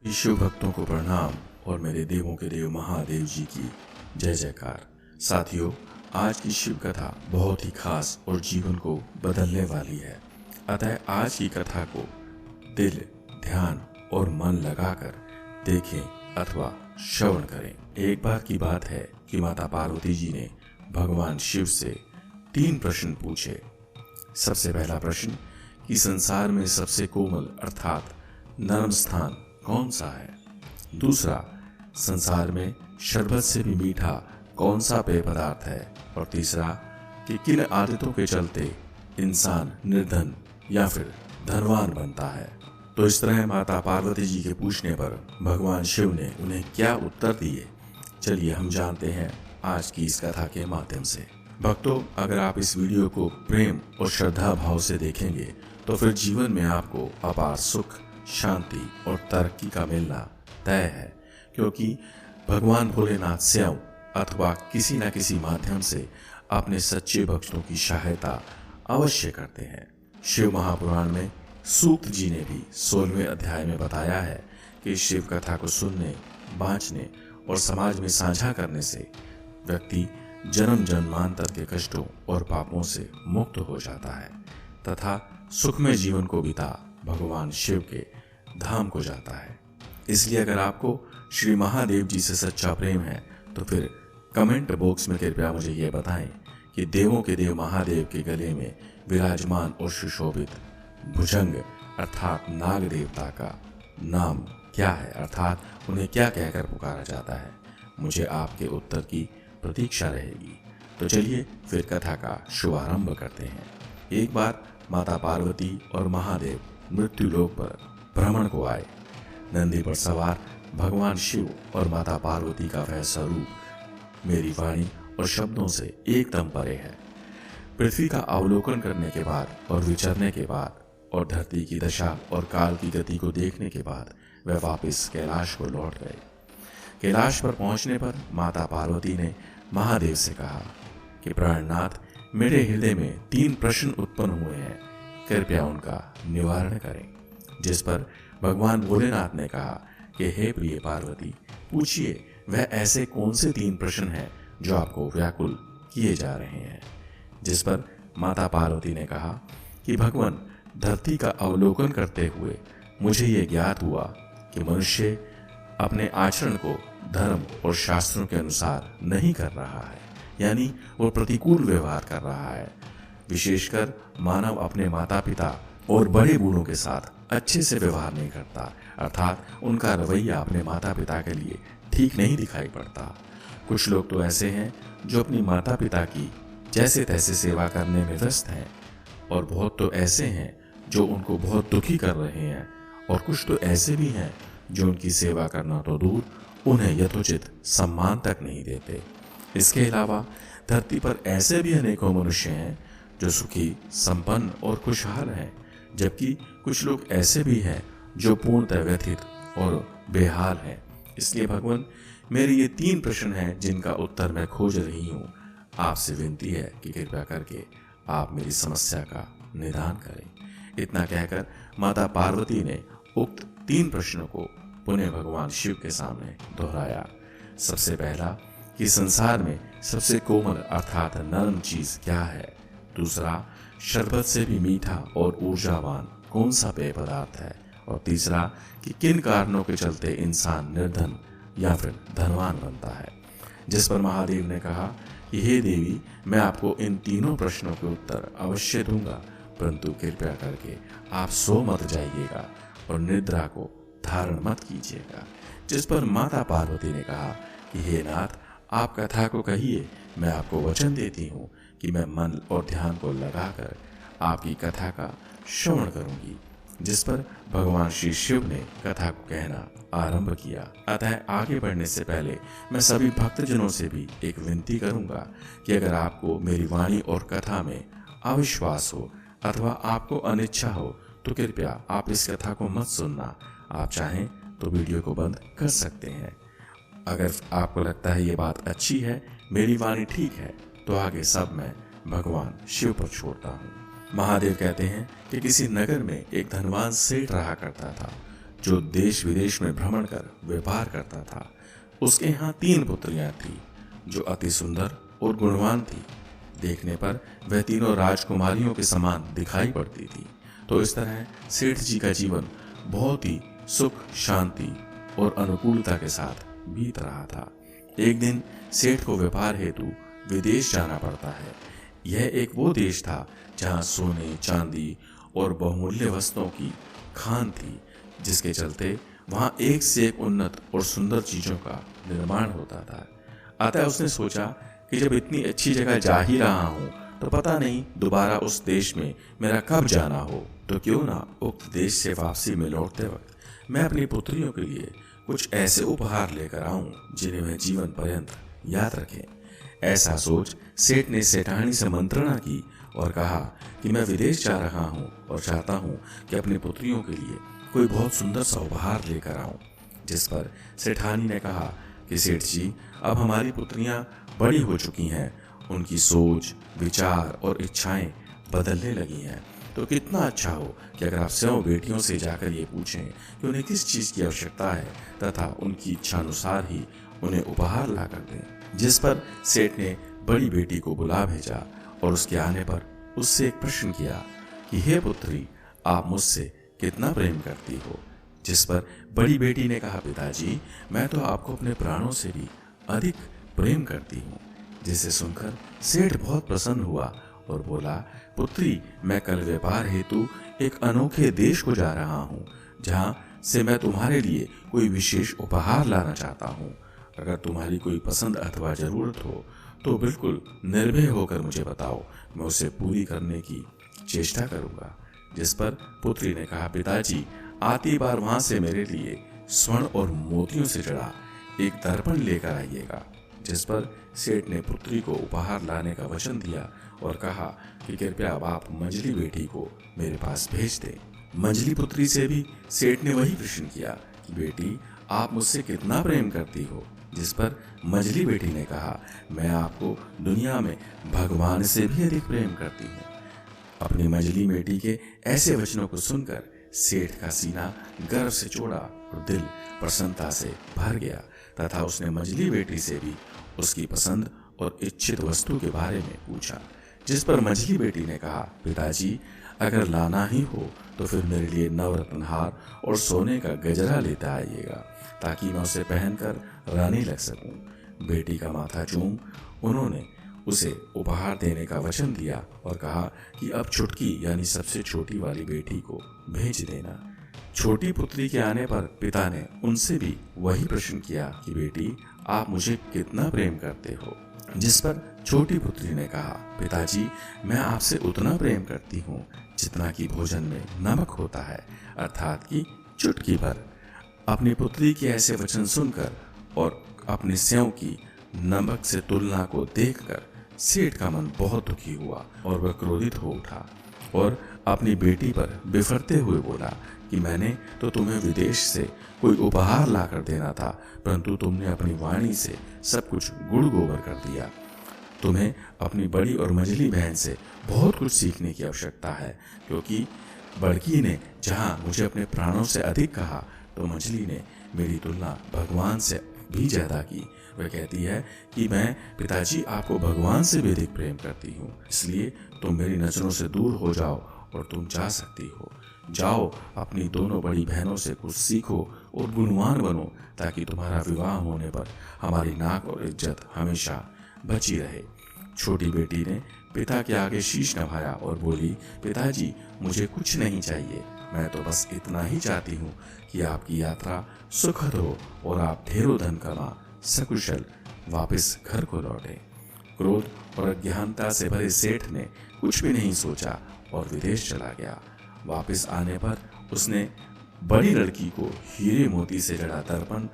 शिव भक्तों को प्रणाम और मेरे देवों के देव महादेव जी की जय जयकार। साथियों, आज की शिव कथा बहुत ही खास और जीवन को बदलने वाली है। अतः आज की कथा को दिल, ध्यान और मन लगाकर देखें अथवा श्रवण करें। एक बार की बात है कि माता पार्वती जी ने भगवान शिव से 3 प्रश्न पूछे। सबसे पहला प्रश्न कि संसार में सबसे कोमल अर्थात नरम स्थान कौन सा है। दूसरा, संसार में शरबत से भी मीठा कौन सा पेय पदार्थ है। और तीसरा कि किन आदतों के चलते इंसान निर्धन या फिर धनवान बनता है। तो इस तरह माता पार्वती जी के पूछने पर भगवान शिव ने उन्हें क्या उत्तर दिए, चलिए हम जानते हैं आज की इस कथा के माध्यम से। भक्तों, अगर आप इस वीडियो को प्रेम और श्रद्धा भाव से देखेंगे तो फिर जीवन में आपको अपार सुख, शांति और तरक्की का मिलना तय है, क्योंकि भगवान भोलेनाथ स्वयं अथवा किसी न किसी माध्यम से अपने सच्चे भक्तों की सहायता अवश्य करते हैं। शिव महापुराण में सूक्त जी ने भी 16वें अध्याय में बताया है कि शिव कथा को सुनने, बांचने और समाज में साझा करने से व्यक्ति जन्म जन्मांतर के कष्टों और पापों से मुक्त हो जाता है तथा सुखमय जीवन को बिता भगवान शिव के धाम को जाता है। इसलिए अगर आपको श्री महादेव जी से सच्चा प्रेम है तो फिर कमेंट बॉक्स में कृपया मुझे ये बताएं कि देवों के देव महादेव के गले में विराजमान और सुशोभित भुजंग अर्थात नाग देवता का नाम क्या है, अर्थात उन्हें क्या कहकर पुकारा जाता है। मुझे आपके उत्तर की प्रतीक्षा रहेगी। तो चलिए फिर कथा का शुभारंभ करते हैं। एक बार माता पार्वती और महादेव मृत्यु लोक पर भ्रमण को आए। नंदी पर सवार भगवान शिव और माता पार्वती का वह स्वरूप मेरी वाणी और शब्दों से एकदम परे है। पृथ्वी का अवलोकन करने के बाद और विचरने के बाद और धरती की दशा और काल की गति को देखने के बाद वह वापस कैलाश को लौट गए। कैलाश पर पहुंचने पर माता पार्वती ने महादेव से कहा कि प्राणनाथ, मेरे हृदय में 3 प्रश्न उत्पन्न हुए हैं, कृपया उनका निवारण करें। जिस पर भगवान भोलेनाथ ने कहा कि हे प्रिय पार्वती, पूछिए वह ऐसे कौन से 3 प्रश्न हैं जो आपको व्याकुल किए जा रहे हैं। जिस पर माता पार्वती ने कहा कि भगवान, धरती का अवलोकन करते हुए मुझे ये ज्ञात हुआ कि मनुष्य अपने आचरण को धर्म और शास्त्रों के अनुसार नहीं कर रहा है, यानी वो प्रतिकूल व्यवहार कर रहा है। विशेषकर मानव अपने माता पिता और बड़े बूढ़ों के साथ अच्छे से व्यवहार नहीं करता, अर्थात उनका रवैया अपने माता पिता के लिए ठीक नहीं दिखाई पड़ता। कुछ लोग तो ऐसे हैं जो अपनी माता पिता की जैसे तैसे सेवा करने में व्यस्त हैं, और बहुत तो ऐसे हैं जो उनको बहुत दुखी कर रहे हैं, और कुछ तो ऐसे भी हैं जो उनकी सेवा करना तो दूर, उन्हें यथोचित सम्मान तक नहीं देते। इसके अलावा धरती पर ऐसे भी अनेकों मनुष्य हैं जो सुखी, संपन्न और खुशहाल हैं, जबकि कुछ लोग ऐसे भी हैं जो पूर्णतः व्यथित और बेहाल हैं। इसलिए भगवान, मेरे ये 3 प्रश्न हैं जिनका उत्तर मैं खोज रही हूँ। आपसे विनती है कि कृपया करके आप मेरी समस्या का निदान करें। इतना कहकर माता पार्वती ने उक्त 3 प्रश्नों को पुनः भगवान शिव के सामने दोहराया। सबसे पहला कि संसार में सबसे कोमल अर्थात नरम चीज क्या है। दूसरा, शरबत से भी मीठा और ऊर्जावान कौन सा पेय पदार्थ है। और तीसरा कि किन कारणों के चलते इंसान निर्धन या फिर धनवान बनता है। जिस पर महादेव ने कहा कि हे देवी, मैं आपको इन तीनों प्रश्नों के उत्तर अवश्य दूंगा, परंतु कृपया करके आप सो मत जाइएगा और निद्रा को धारण मत कीजिएगा। जिस पर माता पार्वती ने कहा कि हे नाथ, आप कथा को कहिए, मैं आपको वचन देती हूँ कि मैं मन और ध्यान को लगाकर आपकी कथा का श्रवण करूंगी। जिस पर भगवान श्री शिव ने कथा को कहना आरंभ किया। अतः आगे बढ़ने से पहले मैं सभी भक्तजनों से भी एक विनती करूंगा कि अगर आपको मेरी वाणी और कथा में अविश्वास हो अथवा आपको अनिच्छा हो तो कृपया आप इस कथा को मत सुनना। आप चाहें तो वीडियो को बंद कर सकते हैं। अगर आपको लगता है ये बात अच्छी है, मेरी वाणी ठीक है, तो आगे सब मैं भगवान शिव पर छोड़ता हूँ। महादेव कहते हैं कि किसी नगर में एक धनवान सेठ रहा करता था जो देश विदेश में भ्रमण कर व्यापार करता था। उसके यहाँ 3 पुत्रियां थीं जो अति सुंदर और गुणवान थी। देखने पर वह तीनों राजकुमारियों के समान दिखाई पड़ती थी। तो इस तरह सेठ जी का जीवन बहुत ही सुख, शांति और अनुकूलता के साथ बीत रहा था। एक दिन सेठ को व्यापार हेतु विदेश जाना पड़ता है। यह एक वो देश था जहाँ सोने, चांदी और बहुमूल्य वस्तुओं की खान थी, जिसके चलते वहाँ एक से एक उन्नत और सुंदर चीजों का निर्माण होता था। अतः उसने सोचा कि जब इतनी अच्छी जगह जा ही रहा हूँ तो पता नहीं दोबारा उस देश में मेरा कब जाना हो, तो क्यों ना उक्त देश से वापसी में लौटते वक्त मैं अपनी पुत्रियों के लिए कुछ ऐसे उपहार लेकर आऊं जिन्हें वह जीवन पर्यंत याद रखें। ऐसा सोच सेठ ने सेठानी से मंत्रणा की और कहा कि मैं विदेश जा रहा हूँ और चाहता हूँ कि अपनी पुत्रियों के लिए कोई बहुत सुंदर सा उपहार लेकर आऊं। जिस पर सेठानी ने कहा कि सेठ जी, अब हमारी पुत्रियां बड़ी हो चुकी हैं, उनकी सोच, विचार और इच्छाएं बदलने लगी हैं, तो कितना अच्छा हो कि अगर आप स्वयं बेटियों से जाकर ये पूछें कि उन्हें किस चीज़ की आवश्यकता है तथा उनकी इच्छा अनुसार ही उन्हें उपहार ला कर दें। जिस पर सेठ ने बड़ी बेटी को बुला भेजा और उसके आने पर उससे एक प्रश्न किया कि हे पुत्री, आप मुझसे कितना प्रेम करती हो। जिस पर बड़ी बेटी ने कहा, पिताजी, मैं तो आपको अपने प्राणों से भी अधिक प्रेम करती हूँ। जिसे सुनकर सेठ बहुत प्रसन्न हुआ और बोला, पुत्री, मैं कल व्यापार हेतु एक अनोखे देश को जा रहा हूँ, जहाँ से मैं तुम्हारे लिए कोई विशेष उपहार लाना चाहता हूँ। अगर तुम्हारी कोई पसंद अथवा जरूरत हो तो बिल्कुल निर्भय होकर मुझे बताओ, मैं उसे पूरी करने की चेष्टा करूँगा। जिस पर पुत्री ने कहा, पिताजी, आती बार वहां से मेरे लिए स्वर्ण और मोतियों से जड़ा एक दर्पण लेकर आइएगा। जिस पर सेठ ने पुत्री को उपहार लाने का वचन दिया और कहा कि कृपया अब आप मंजली बेटी को मेरे पास भेज दें। मंजली पुत्री से भी सेठ ने वही प्रश्न किया कि बेटी, आप मुझसे कितना प्रेम करती हो। जिस पर मंजली बेटी ने कहा, मैं आपको दुनिया में भगवान से भी अधिक प्रेम करती हूँ। अपनी मंजली बेटी के ऐसे वचनों को सुनकर सेठ का सीना गर्व से चौड़ा और दिल प्रसन्नता से भर गया तथा उसने मंजली बेटी से भी उसकी पसंद और इच्छित वस्तु के बारे में पूछा। जिस पर मंजली बेटी ने कहा, पिताजी, अगर लाना ही हो तो फिर मेरे लिए नवरत्न हार और सोने का गजरा लेता आइएगा, ताकि मैं उसे पहनकर रानी लग सकूं। बेटी का माथा चूम उन्होंने उसे उपहार देने का वचन दिया और कहा कि अब छुटकी यानी सबसे छोटी वाली बेटी को भेज देना। छोटी पुत्री के आने पर पिता ने उनसे भी वही प्रश्न किया कि बेटी, आप मुझे कितना प्रेम करते हो। जिस पर छोटी पुत्री ने कहा, पिताजी, मैं आपसे उतना प्रेम करती हूँ जितना कि भोजन में नमक होता है, अर्थात कि चुटकी भर। अपनी पुत्री के ऐसे वचन सुनकर और अपने स्यों की नमक से तुलना को देखकर सेठ का मन बहुत दुखी हुआ और वह क्रोधित हो उठा और अपनी बेटी पर बिफरते हुए बोला कि मैंने तो तुम्हें विदेश से कोई उपहार ला कर देना था, परंतु तुमने अपनी वाणी से सब कुछ गुड़ गोबर कर दिया। तुम्हें अपनी बड़ी और मंजली बहन से बहुत कुछ सीखने की आवश्यकता है, क्योंकि बड़की ने जहाँ मुझे अपने प्राणों से अधिक कहा तो मंजली ने मेरी तुलना भगवान से भी ज्यादा की। वह कहती है कि मैं पिताजी आपको भगवान से भी अधिक प्रेम करती हूँ, इसलिए तुम मेरी नजरों से दूर हो जाओ और तुम जा सकती हो। जाओ, अपनी दोनों बड़ी बहनों से कुछ सीखो और गुणवान बनो, ताकि तुम्हारा विवाह होने पर हमारी नाक और इज्जत हमेशा बची रहे। छोटी बेटी ने पिता के आगे शीश नभाया और बोली, पिताजी, मुझे कुछ नहीं चाहिए, मैं तो बस इतना ही चाहती हूँ कि आपकी यात्रा सुखद हो और आप ढेरों धन कमा सकुशल वापस घर को लौटे। क्रोध और अज्ञानता से भरे सेठ ने कुछ भी नहीं सोचा और विदेश चला गया। वापस आने पर उसने बड़ी लड़की को हीरे मोती से जड़ा दर्पण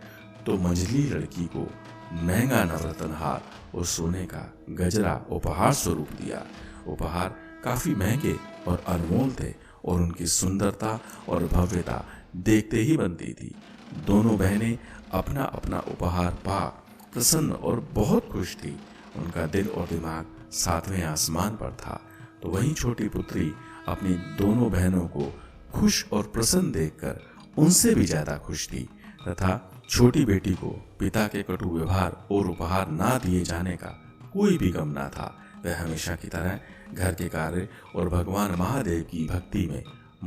तो मंझली लड़की को महंगा नवरत्न हार और सोने का गजरा उपहार स्वरूप दिया। उपहार काफी महंगे और अनमोल थे और उनकी सुंदरता और भव्यता देखते ही बनती थी। दोनों बहनें अपना अपना उपहार पा प्रसन्न और बहुत खुश थी। उनका दिल और दिमाग सातवें आसमान पर था। तो वहीं छोटी पुत्री अपनी दोनों बहनों को खुश और प्रसन्न देखकर उनसे भी ज्यादा खुश थी तथा छोटी बेटी को पिता के कटु व्यवहार और उपहार ना दिए जाने का कोई भी गम ना था। वह हमेशा की तरह घर के कार्य और भगवान महादेव की भक्ति में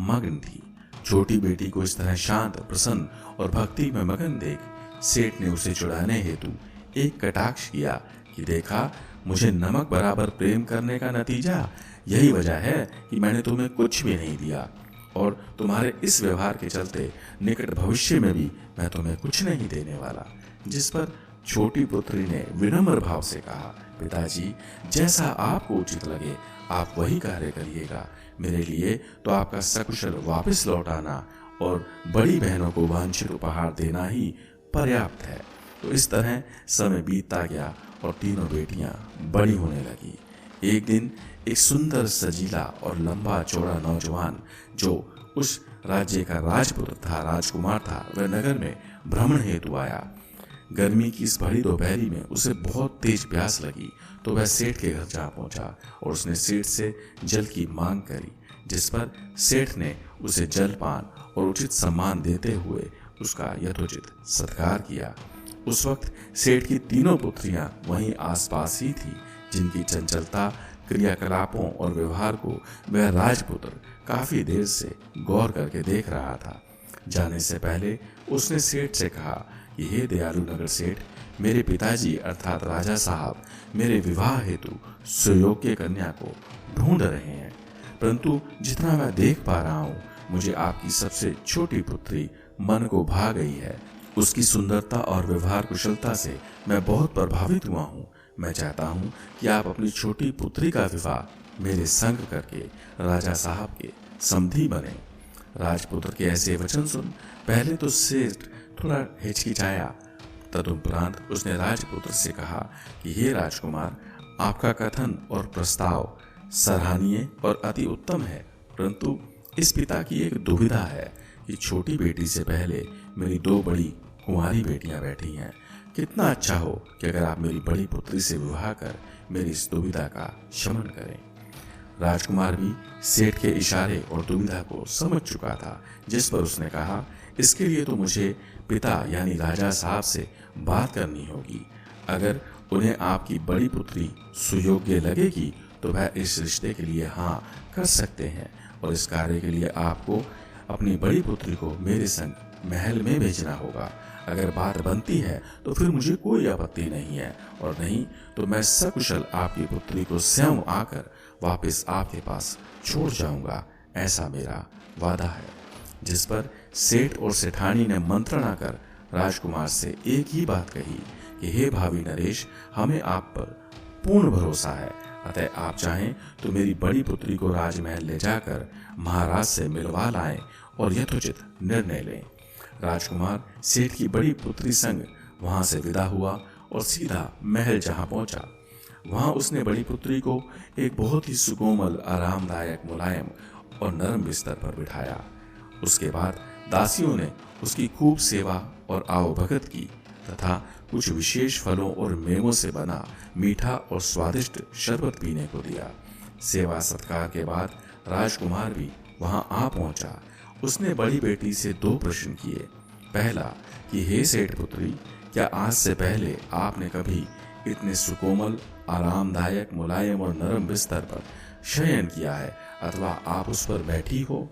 मग्न थी। छोटी बेटी को इस तरह शांत, प्रसन्न और भक्ति में मगन देख सेठ ने उसे चुड़ाने हेतु एक कटाक्ष किया कि देखा, मुझे नमक बराबर प्रेम करने का नतीजा यही वजह है कि मैंने तुम्हें कुछ भी नहीं दिया और तुम्हारे इस व्यवहार के चलते निकट भविष्य में भी मैं तुम्हें कुछ नहीं देने वाला। जिस पर छोटी पुत्री ने विनम्र भाव से कहा, पिताजी, जैसा आपको उचित लगे आप वही कार्य करिएगा। मेरे लिए तो आपका सकुशल वापस लौट आना और बड़ी बहनों को वांछित उपहार देना ही पर्याप्त है। तो इस तरह समय बीतता गया और तीनों बेटियां बड़ी होने लगी। एक दिन एक सुंदर, सजीला और लंबा चौड़ा नौजवान जो उस राज्य का राजपुत्र था, राजकुमार था, वह नगर में भ्रमण हेतु आया। गर्मी की इस भरी दोपहरी में उसे बहुत तेज प्यास लगी तो वह सेठ के घर जा पहुंचा और उसने सेठ से जल की मांग करी, जिस पर सेठ ने उसे जलपान और उचित सम्मान देते हुए उसका यथोचित सत्कार किया। उस वक्त सेठ की तीनों पुत्रियां वहीं आसपास ही थी, जिनकी चंचलता, क्रियाकलापों और व्यवहार को वह राजपुत्र काफी देर से गौर करके देख रहा था। जाने से पहले उसने सेठ से कहा कि हे दयालु नगर सेठ, मेरे पिताजी अर्थात राजा साहब मेरे विवाह हेतु सुयोग्य कन्या को ढूंढ रहे हैं, परंतु जितना मैं देख पा रहा हूँ मुझे आपकी सबसे छोटी पुत्री मन को भा गई है। उसकी सुंदरता और व्यवहार कुशलता से मैं बहुत प्रभावित हुआ हूँ। मैं चाहता हूँ कि आप अपनी छोटी पुत्री का विवाह मेरे संग करके राजा साहब के समधी बने। राजपुत्र के ऐसे वचन सुन पहले तो सेठ थोड़ा हिचकिचाया, तदुपरांत उसने राजपुत्र से कहा कि हे राजकुमार, आपका कथन और प्रस्ताव सराहनीय और अति उत्तम है, परंतु इस पिता की एक दुविधा है कि छोटी बेटी से पहले मेरी दो बड़ी कुंवारी बेटियां बैठी हैं। कितना अच्छा हो कि अगर आप मेरी बड़ी पुत्री से विवाह कर मेरी इस दुविधा का शमन करें। राजकुमार भी सेठ के इशारे और दुविधा को समझ चुका था, जिस पर उसने कहा, इसके लिए तो मुझे पिता यानी राजा साहब से बात करनी होगी। अगर उन्हें आपकी बड़ी पुत्री सुयोग्य लगेगी तो वह इस रिश्ते के लिए हाँ कर सकते हैं और इस कार्य के लिए आपको अपनी बड़ी पुत्री को मेरे संग महल में भेजना होगा। अगर बात बनती है तो फिर मुझे कोई आपत्ति नहीं है, और नहीं तो मैं सकुशल आपकी पुत्री को स्वयं आकर वापस आपके पास छोड़ जाऊंगा, ऐसा मेरा वादा है। जिस पर सेठ और सेठानी ने मंत्रणा कर राजकुमार से एक ही बात कही कि हे भावी नरेश, हमें आप पर पूर्ण भरोसा है, अतः आप चाहें तो मेरी बड़ी पुत्री को राजमहल ले जाकर महाराज से मिलवा लाएं और यथोचित निर्णय लें। राजकुमार सेठ की बड़ी पुत्री संग वहां से विदा हुआ और सीधा महल जहां पहुंचा। वहां उसने बड़ी पुत्री को एक बहुत ही सुकोमल, आरामदायक, मुलायम और नरम बिस्तर पर बिठाया। उसके बाद दासियों ने उसकी खूब सेवा और आवभगत की तथा कुछ विशेष फलों और मेवों से बना मीठा और स्वादिष्ट शरबत पीने को दिया। सेवा सत्कार के बाद राजकुमार भी वहां आ पहुंचा। उसने बड़ी बेटी से दो प्रश्न किए। पहला कि हे सेठ पुत्री, क्या आज से पहले आपने कभी इतने सुकोमल, आरामदायक, मुलायम और नरम बिस्तर पर शयन किया है अथवा आप उस पर बैठी हो?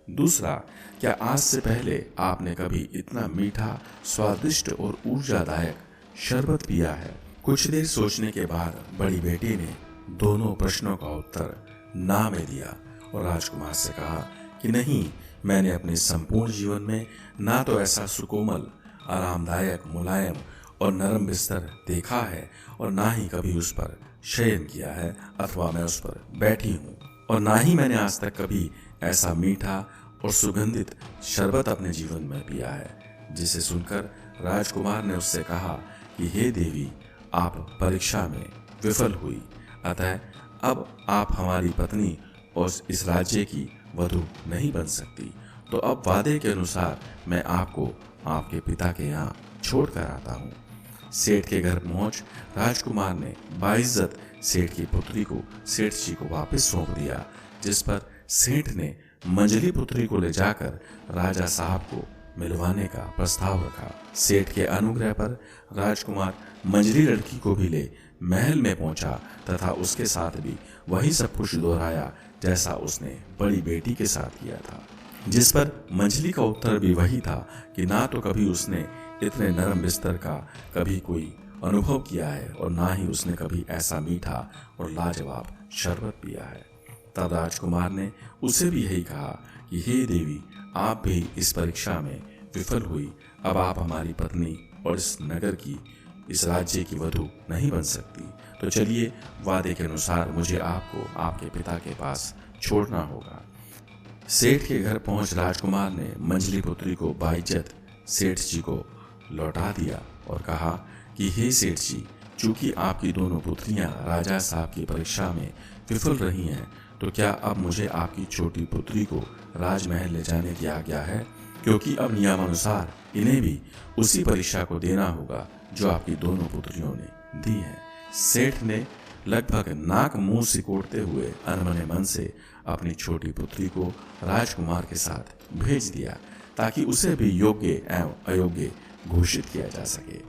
दूसरा, क्या आज से पहले आपने कभी इतना मीठा, स्वादिष्ट और ऊर्जादायक शरबत पिया है? कुछ देर सोचने के बाद बड़ी बेटी ने दोनों प्रश्नों का उत्तर ना में दिया और राजकुमार से कहा कि नहीं, मैंने अपने संपूर्ण जीवन में ना तो ऐसा सुकोमल, आरामदायक, मुलायम और नरम बिस्तर देखा है और ना ही कभी उस पर शयन किया है अथवा मैं उस पर बैठी हूँ, और ना ही मैंने आज तक कभी ऐसा मीठा और सुगंधित शरबत अपने जीवन में पिया है। जिसे सुनकर राजकुमार ने उससे कहा कि हे देवी, आप परीक्षा में विफल हुई, अतः अब आप हमारी पत्नी और इस राज्य की वधू नहीं बन सकती। तो अब वादे के अनुसार मैं आपको आपके पिता के यहाँ छोड़ कर आता हूँ। सेठ के घर पहुंच राजकुमार ने बाइज्जत सेठ की पुत्री को सेठ जी को वापस सौंप दिया, जिस पर सेठ ने मंजली पुत्री को ले जाकर राजा साहब को मिलवाने का प्रस्ताव रखा। सेठ के अनुग्रह पर राजकुमार मंजरी लड़की को भी ले महल में पहुंचा तथा उसके साथ भी वही सब कुछ दोहराया जैसा उसने बड़ी बेटी के साथ किया था। जिस पर मंजली का उत्तर भी वही था कि ना तो कभी उसने इतने नरम बिस्तर का कभी कोई अनुभव किया है और ना ही उसने कभी ऐसा मीठा और लाजवाब शरबत पिया है। तब राजकुमार ने उसे भी यही कहा कि हे देवी, आप भी इस परीक्षा में विफल हुई। अब आप हमारी पत्नी और इस नगर की, इस राज्य की वधू नहीं बन सकती। तो चलिए, वादे के अनुसार मुझे आपको आपके पिता के पास छोड़ना होगा। सेठ के घर पहुंच राजकुमार ने मंजली पुत्री को बाइज्जत सेठ जी को लौटा दिया और कहा कि हे सेठ जी, चूंकि आपकी दोनों पुत्रियां राजा साहब की परीक्षा में विफल रही हैं, तो क्या अब मुझे आपकी छोटी पुत्री को राजमहल ले जाने की आज्ञा है, क्योंकि अब नियमानुसार इन्हें भी उसी परीक्षा को देना होगा जो आपकी दोनों पुत्रियों ने दी है। सेठ ने लगभग नाक मुंह सिकोड़ते हुए अनमने मन से अपनी छोटी पुत्री को राजकुमार के साथ भेज दिया ताकि उसे भी योग्य एवं अयोग्य घोषित किया जा सके।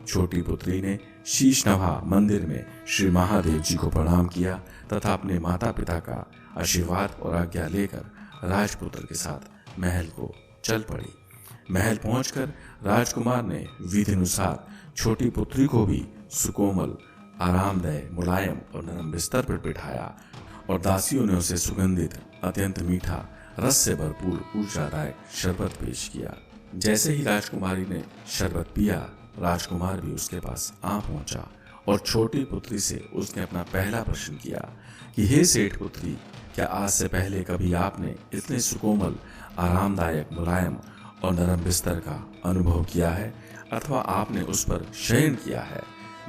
छोटी पुत्री ने शीश नभा मंदिर में श्री महादेव जी को प्रणाम किया तथा अपने माता पिता का आशीर्वाद और आज्ञा लेकर राजपुत्र के साथ महल को चल पड़ी। महल पहुंचकर राजकुमार ने विधि अनुसार छोटी पुत्री को भी सुकोमल, आरामदायक, मुलायम और नरम बिस्तर पर बिठाया और दासियों ने उसे सुगंधित, अत्यंत मीठा, रस से भरपूर ऊर्जादायक शरबत पेश किया। जैसे ही राजकुमारी ने शरबत पिया, राजकुमार भी उसके पास आ पहुंचा और छोटी पुत्री से उसने अपना पहला प्रश्न किया कि हे सेठ पुत्री, क्या आज से पहले कभी आपने इतने सुकोमल, आरामदायक, मुलायम और नरम बिस्तर का अनुभव किया है अथवा आपने उस पर शयन किया है?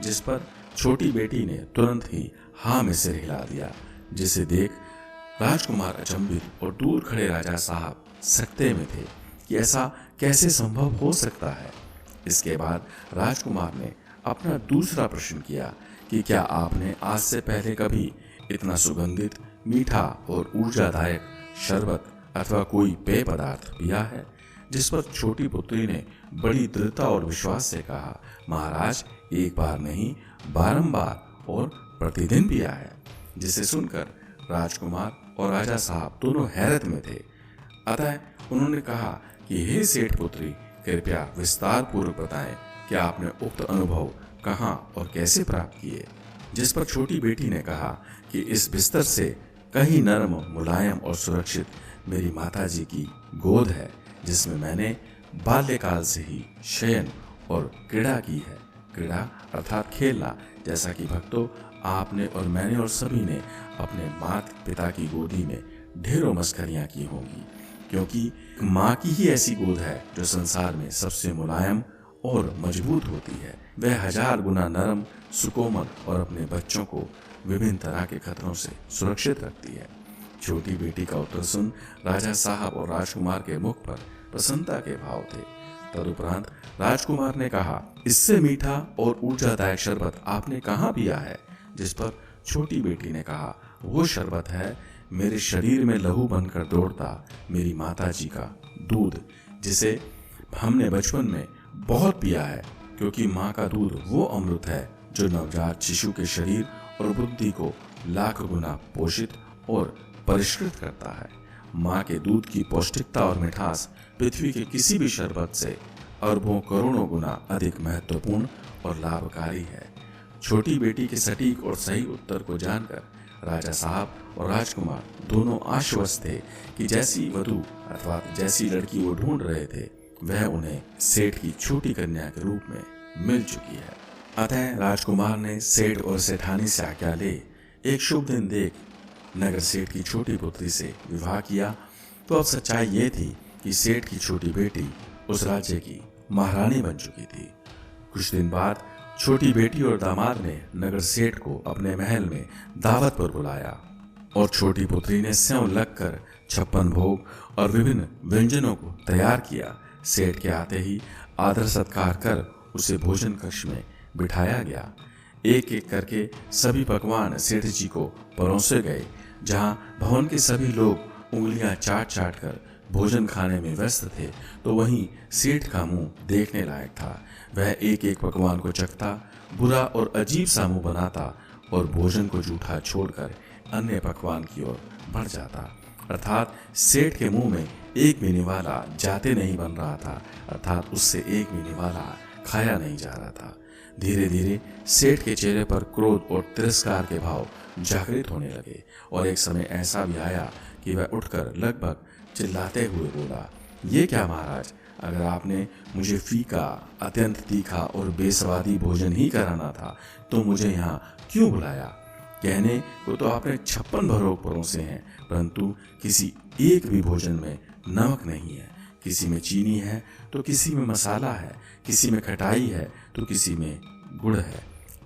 जिस पर छोटी बेटी ने तुरंत ही हाँ में सिर हिला दिया, जिसे देख राजकुमार अचंभित और दूर खड़े राजा साहब सकते में थे कि ऐसा कैसे संभव हो सकता है। इसके बाद राजकुमार ने अपना दूसरा प्रश्न किया कि क्या आपने आज से पहले कभी इतना सुगंधित, मीठा और ऊर्जादायक शरबत अथवा कोई पेय पदार्थ पिया है? जिस पर छोटी पुत्री ने बड़ी दृढ़ता और विश्वास से कहा, महाराज, एक बार नहीं, बारंबार और प्रतिदिन पिया है। जिसे सुनकर राजकुमार और राजा साहब दोनों हैरत में थे। अतः उन्होंने कहा कि हे सेठ पुत्री, कृपया विस्तार पूर्वक बताएं कि आपने उक्त अनुभव कहाँ और कैसे प्राप्त किए। जिस पर छोटी बेटी ने कहा कि इस बिस्तर से कहीं नरम, मुलायम और सुरक्षित मेरी माताजी की गोद है, जिसमें मैंने बाल्यकाल से ही शयन और क्रीड़ा की है। क्रीड़ा अर्थात खेलना, जैसा कि भक्तों आपने और मैंने और सभी ने अपने माता पिता की गोदी में ढेरों मस्करियां की होंगी, क्योंकि माँ की ही ऐसी गोद है जो संसार में सबसे मुलायम और मजबूत होती है। वह 1000 गुना नरम, सुकोमल और अपने बच्चों को विभिन्न तरह के खतरों से सुरक्षित रखती है। छोटी बेटी का उत्तर सुन राजा साहब और राजकुमार के मुख पर प्रसन्नता के भाव थे। तदुपरांत राजकुमार ने कहा, इससे मीठा और ऊर्जादायक शरबत आपने कहाँ पिया है? जिस पर छोटी बेटी ने कहा, वो शरबत है मेरे शरीर में लहू बनकर दौड़ता मेरी माताजी का दूध, जिसे हमने बचपन में बहुत पिया है, क्योंकि माँ का दूध वो अमृत है जो नवजात शिशु के शरीर और बुद्धि को लाख गुना पोषित और परिष्कृत करता है। माँ के दूध की पौष्टिकता और मिठास पृथ्वी के किसी भी शरबत से अरबों करोड़ों गुना अधिक महत्वपूर्ण और लाभकारी है। छोटी बेटी के सटीक और सही उत्तर को जानकर राजा साहब और राजकुमार दोनों आश्वस्त थे कि जैसी वधू अथवा जैसी लड़की वो ढूंढ रहे थे, वह उन्हें सेठ की छोटी कन्या के रूप में मिल चुकी है। अतः राजकुमार ने सेठ और सेठानी से आज्ञा ले एक शुभ दिन देख नगर सेठ की छोटी पुत्री से विवाह किया। तो अब सच्चाई ये थी कि सेठ की छोटी बेटी उस राज्य की महारानी बन चुकी थी। कुछ दिन बाद छोटी बेटी और दामाद ने नगर सेठ को अपने महल में दावत पर बुलाया और छोटी पुत्री ने स्यों लगकर 56 भोग और विभिन्न व्यंजनों को तैयार किया। सेठ के आते ही आदर सत्कार कर उसे भोजन कक्ष में बिठाया गया। एक एक करके सभी पकवान सेठ जी को परोसे गए, जहां भवन के सभी लोग उंगलियां चाट चाट कर भोजन खाने में व्यस्त थे तो वहीं सेठ का मुंह देखने लायक था। वह एक एक पकवान को चखता, बुरा और अजीब सा मुंह बनाता और भोजन को जूठा छोड़कर अन्य पकवान की ओर बढ़ जाता। अर्थात सेठ के मुंह में एक भी निवाला जाते नहीं बन रहा था, अर्थात उससे एक भी निवाला खाया नहीं जा रहा था। धीरे धीरे सेठ के चेहरे पर क्रोध और तिरस्कार के भाव जागृत होने लगे और एक समय ऐसा भी आया कि वह उठकर लगभग चिल्लाते हुए बोला, ये क्या महाराज, अगर आपने मुझे फीका, अत्यंत तीखा और बेस्वादी भोजन ही कराना था तो मुझे यहाँ क्यों बुलाया? कहने को तो आपने 56 भोग परोसे हैं, परंतु किसी एक भी भोजन में नमक नहीं है। किसी में चीनी है तो किसी में मसाला है, किसी में खटाई है तो किसी में गुड़ है।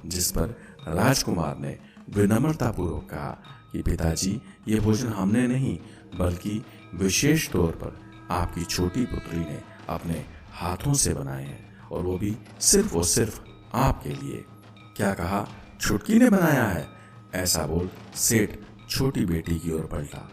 जिस पर राजकुमार ने विनम्रतापूर्वक कहा कि पिताजी, ये भोजन हमने नहीं बल्कि विशेष तौर पर आपकी छोटी पुत्री ने अपने हाथों से बनाए हैं, और वो भी सिर्फ और सिर्फ आपके लिए। क्या कहा? छुटकी ने बनाया है? ऐसा बोल सेठ छोटी बेटी की ओर पलटा।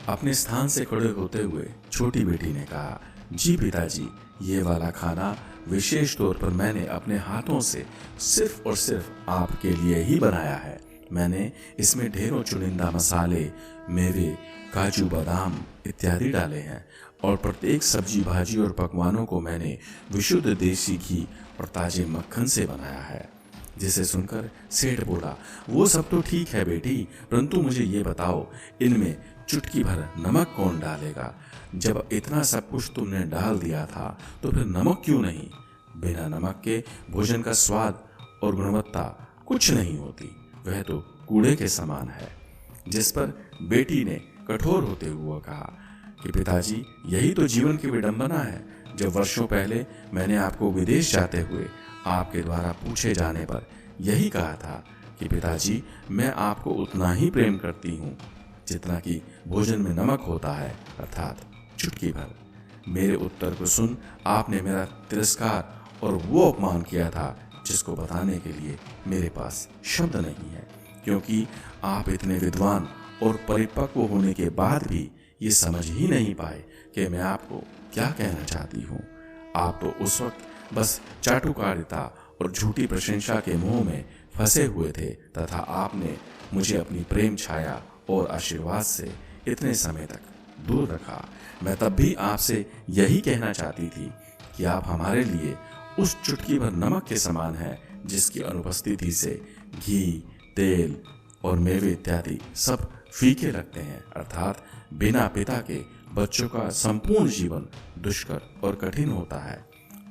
अपने स्थान से खड़े होते हुए छोटी बेटी ने कहा, जी पिताजी, ये वाला खाना विशेष तौर पर मैंने अपने हाथों से सिर्फ और सिर्फ आपके लिए ही बनाया है। मैंने इसमें ढेरों चुनिंदा मसाले, मेवे, काजू, बादाम इत्यादि डाले हैं और प्रत्येक सब्जी, भाजी और पकवानों को मैंने विशुद्ध देसी घी और ताजे मक्खन से बनाया है। जिसे सुनकर सेठ बोला, वो सब तो ठीक है बेटी, परंतु मुझे ये बताओ, इनमें चुटकी भर नमक कौन डालेगा? जब इतना सब कुछ तुमने डाल दिया था तो फिर नमक क्यों नहीं? बिना नमक के भोजन का स्वाद और गुणवत्ता कुछ नहीं होती, वह तो कूड़े के समान है। जिस पर बेटी ने कठोर होते हुए कहा कि पिताजी, यही तो जीवन की विडंबना है। जब वर्षों पहले मैंने आपको विदेश जाते हुए आपके द्वारा पूछे जाने पर यही कहा था कि पिताजी, मैं आपको उतना ही प्रेम करती हूँ जितना कि भोजन में नमक होता है, अर्थात चुटकी भर। मेरे उत्तर को सुन आपने मेरा तिरस्कार और वो अपमान किया था जिसको बताने के लिए मेरे पास शब्द नहीं है, क्योंकि आप इतने विद्वान और परिपक्व होने के बाद भी ये समझ ही नहीं पाए कि मैं आपको क्या कहना चाहती हूँ। आप तो उस वक्त बस चाटुकारिता और झूठी प्रशंसा के मोह में फंसे हुए थे तथा आपने मुझे अपनी प्रेम छाया और आशीर्वाद से इतने समय तक दूर रखा। मैं तब भी आपसे यही कहना चाहती थी कि आप हमारे लिए उस चुटकी भर नमक के समान है जिसकी अनुपस्थिति से घी, तेल और मेवे इत्यादि सब फीके लगते हैं, अर्थात बिना पिता के बच्चों का संपूर्ण जीवन दुष्कर और कठिन होता है।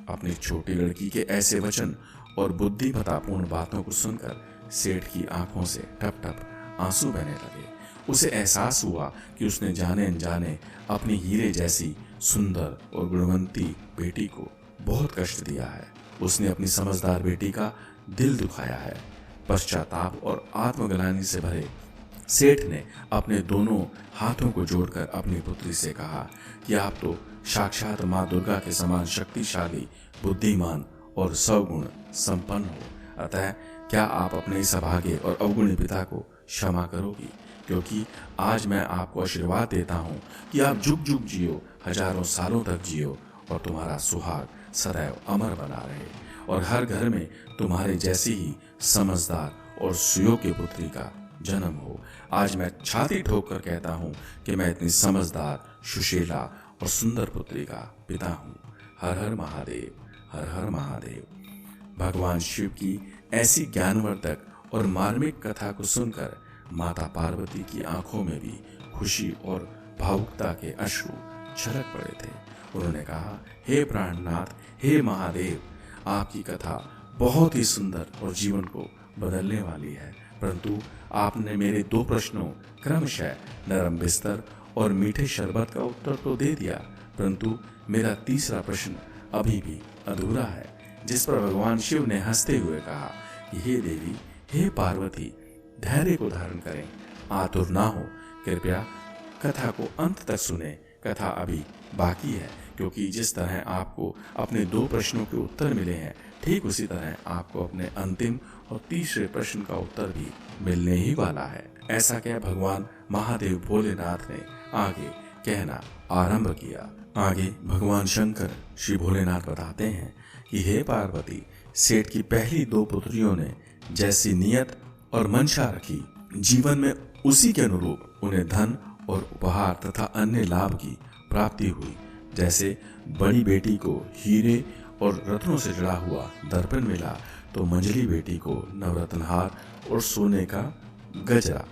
अपनी छोटी लड़की के ऐसे वचन और बुद्धिमत्तापूर्ण बातों को सुनकर सेठ की आंखों से टप टप आंसू बहने लगे। उसे एहसास हुआ कि उसने जाने अनजाने अपनी हीरे जैसी सुंदर और गुणवंती बेटी को बहुत कष्ट दिया है। उसने अपनी समझदार बेटी का दिल दुखाया है। पश्चाताप और आत्मग्लानि से भरे सेठ ने अपने दोनों हाथों को जोड़कर अपनी पुत्री से कहा कि आप तो साक्षात माँ दुर्गा के समान शक्तिशाली, बुद्धिमान और सौगुण संपन्न हो, अतः क्या आप अपने इस अभागे और अवगुणी पिता को क्षमा करोगी? क्योंकि आज मैं आपको आशीर्वाद देता हूँ कि आप जुग जुग जियो, हजारों सालों तक जियो और तुम्हारा सुहाग सदैव अमर बना रहे और हर घर में तुम्हारे जैसी ही समझदार और सुयोग्य पुत्री का जन्म हो। आज मैं छाती ठोक कर कहता हूँ कि मैं इतनी समझदार, सुशीला और सुंदर पुत्री का पिता हूँ। हर हर महादेव, हर हर महादेव। भगवान शिव की ऐसी ज्ञानवर्धक और मार्मिक कथा को सुनकर माता पार्वती की आंखों में भी खुशी और भावुकता के अश्रु छलक पड़े थे। उन्होंने कहा, हे प्राणनाथ, हे महादेव, आपकी कथा बहुत ही सुंदर और जीवन को बदलने वाली है, परंतु आपने मेरे 2 प्रश्नों क्रमशः नरम बिस्तर और मीठे शरबत का उत्तर तो दे दिया, परंतु मेरा तीसरा प्रश्न अभी भी अधूरा है। जिस पर भगवान शिव ने हंसते हुए कहा कि हे देवी, हे पार्वती, धैर्य को धारण करें, आतुर ना हो, कृपया कथा को अंत तक सुने। कथा अभी बाकी है, क्योंकि जिस तरह आपको अपने 2 प्रश्नों के उत्तर मिले हैं, ठीक उसी तरह आपको अपने अंतिम और तीसरे प्रश्न का उत्तर भी मिलने ही वाला है। ऐसा क्या भगवान महादेव भोलेनाथ ने आगे कहना आरंभ किया। आगे भगवान शंकर श्री भोलेनाथ बताते हैं कि हे पार्वती, सेठ की पहली 2 पुत्रियों ने जैसी नियत और मंशा रखी, जीवन में उसी के अनुरूप उन्हें धन और उपहार तथा अन्य लाभ की प्राप्ति हुई। जैसे बड़ी बेटी को हीरे और रत्नों से जड़ा हुआ दर्पण मिला, तो मंझली बेटी को नवरत्नहार और सोने का गजरा।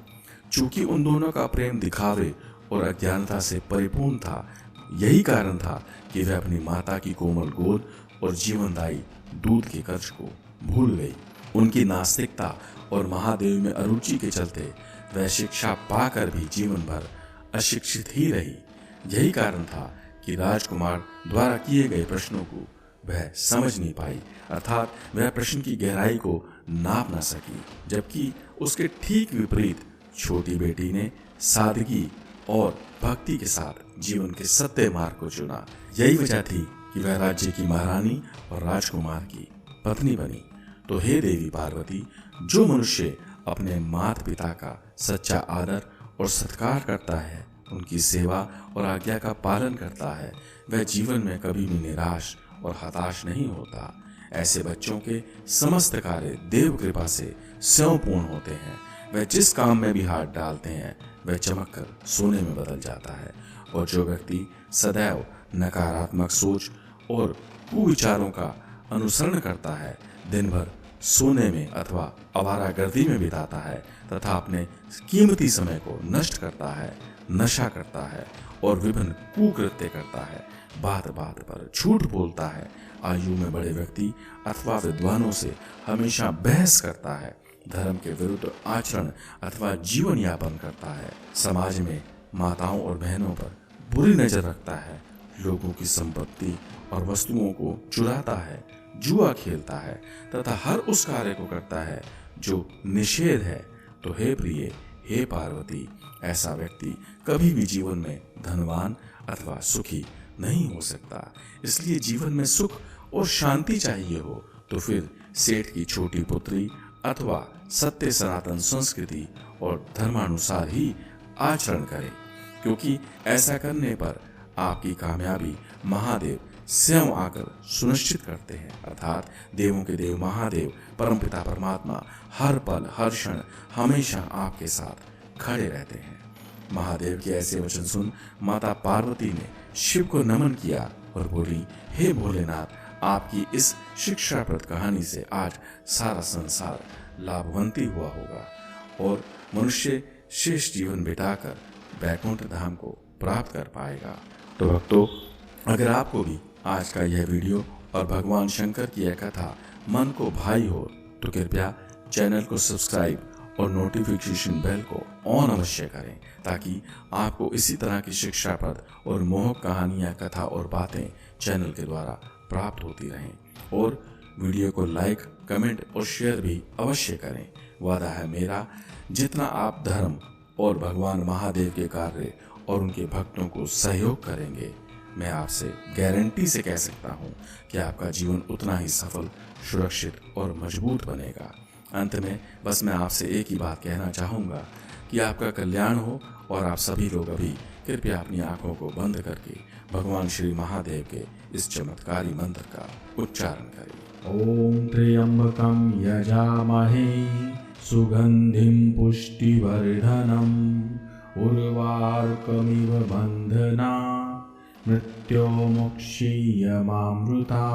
चूंकि उन दोनों का प्रेम दिखावे और अज्ञानता से परिपूर्ण था, यही कारण था कि वह अपनी माता की कोमल गोद और जीवनदायी दूध के कर्ज को भूल गई। उनकी नास्तिकता और महादेव में अरुचि के चलते वह शिक्षा पाकर भी जीवन भर अशिक्षित ही रही। यही कारण था कि राजकुमार द्वारा किए गए प्रश्नों को वह समझ नहीं पाई, अर्थात वह प्रश्न की गहराई को नाप ना सकी। जबकि उसके ठीक विपरीत छोटी बेटी ने सादगी और भक्ति के साथ जीवन के सत्य मार्ग को चुना। यही वजह थी कि वह राज्य की महारानी और राजकुमार की पत्नी बनी। तो हे देवी पार्वती, जो मनुष्य अपने माता पिता का सच्चा आदर और सत्कार करता है, उनकी सेवा और आज्ञा का पालन करता है, वह जीवन में कभी भी निराश और हताश नहीं होता। ऐसे बच्चों के समस्त कार्य देव कृपा से स्वयं पूर्ण होते हैं। वह जिस काम में भी हाथ डालते हैं, वह चमककर सोने में बदल जाता है। और जो व्यक्ति सदैव नकारात्मक सोच और कुविचारों का अनुसरण करता है, दिन भर सोने में अथवा आवारागर्दी में बिताता है तथा अपने कीमती समय को नष्ट करता है, नशा करता है और विभिन्न कुकृत्य करता है, बात बात पर झूठ बोलता है, आयु में बड़े व्यक्ति अथवा विद्वानों से हमेशा बहस करता है, धर्म के विरुद्ध आचरण अथवा जीवन यापन करता है, समाज में माताओं और बहनों पर बुरी नजर रखता है, लोगों की संपत्ति और वस्तुओं को चुराता है, जुआ खेलता है तथा हर उस कार्य को करता है जो निषेध है, तो हे प्रिय, हे पार्वती, ऐसा व्यक्ति कभी भी जीवन में धनवान अथवा सुखी नहीं हो सकता। इसलिए जीवन में सुख और शांति चाहिए हो तो फिर सेठ की छोटी पुत्री अथवा सत्य सनातन संस्कृति और धर्मानुसार ही आचरण करें, क्योंकि ऐसा करने पर आपकी कामयाबी महादेव स्वयं आकर सुनिश्चित करते हैं। अर्थात देवों के देव महादेव परमपिता परमात्मा हर पल हर क्षण हमेशा आपके साथ खड़े रहते हैं। महादेव के ऐसे वचन सुन माता पार्वती ने शिव को नमन किया और बोली, हे भोलेनाथ, आपकी इस शिक्षाप्रद कहानी से आज सारा संसार लाभवंती हुआ होगा और मनुष्य शेष जीवन बिताकर वैकुंठ धाम को प्राप्त कर पाएगा। तो भक्तों, अगर आपको भी आज का यह वीडियो और भगवान शंकर की यह कथा मन को भाई हो तो कृपया चैनल को सब्सक्राइब और नोटिफिकेशन बेल को ऑन अवश्य करें, ताकि आपको इसी तरह की शिक्षाप्रद और मोहक कहानियाँ, कथा और बातें चैनल के द्वारा प्राप्त होती रहें। और वीडियो को लाइक, कमेंट और शेयर भी अवश्य करें। वादा है मेरा, जितना आप धर्म और भगवान महादेव के कार्य और उनके भक्तों को सहयोग करेंगे, मैं आपसे गारंटी से कह सकता हूँ कि आपका जीवन उतना ही सफल, सुरक्षित और मजबूत बनेगा। अंत में बस मैं आपसे एक ही बात कहना चाहूँगा कि आपका कल्याण हो और आप सभी लोग अभी कृपया अपनी आंखों को बंद करके भगवान श्री महादेव के इस चमत्कारी मंत्र का उच्चारण करें। ओम त्र्यंबकं यजामहे सुगंधिं पुष्टिवर्धनम् उर्वारुकमिव बन्धना मृत्योर्मुक्षीयमामृता।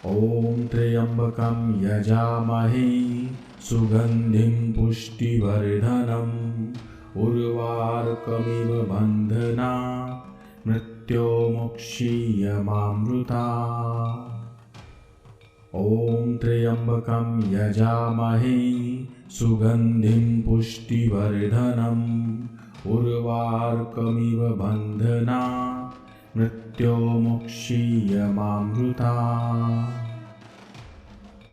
ओम त्र्यंबकं यजामहे सुगंधिं पुष्टिवर्धनम् उर्वारुकमिव बन्धना मृत्योर्मुक्षीयमामृता। ओम त्र्यंबकं यजामहे सुगंधिं पुष्टिवर्धनम् उर्वारुकमिव बन्धना मृत्योर्मुक्षीयमामृता।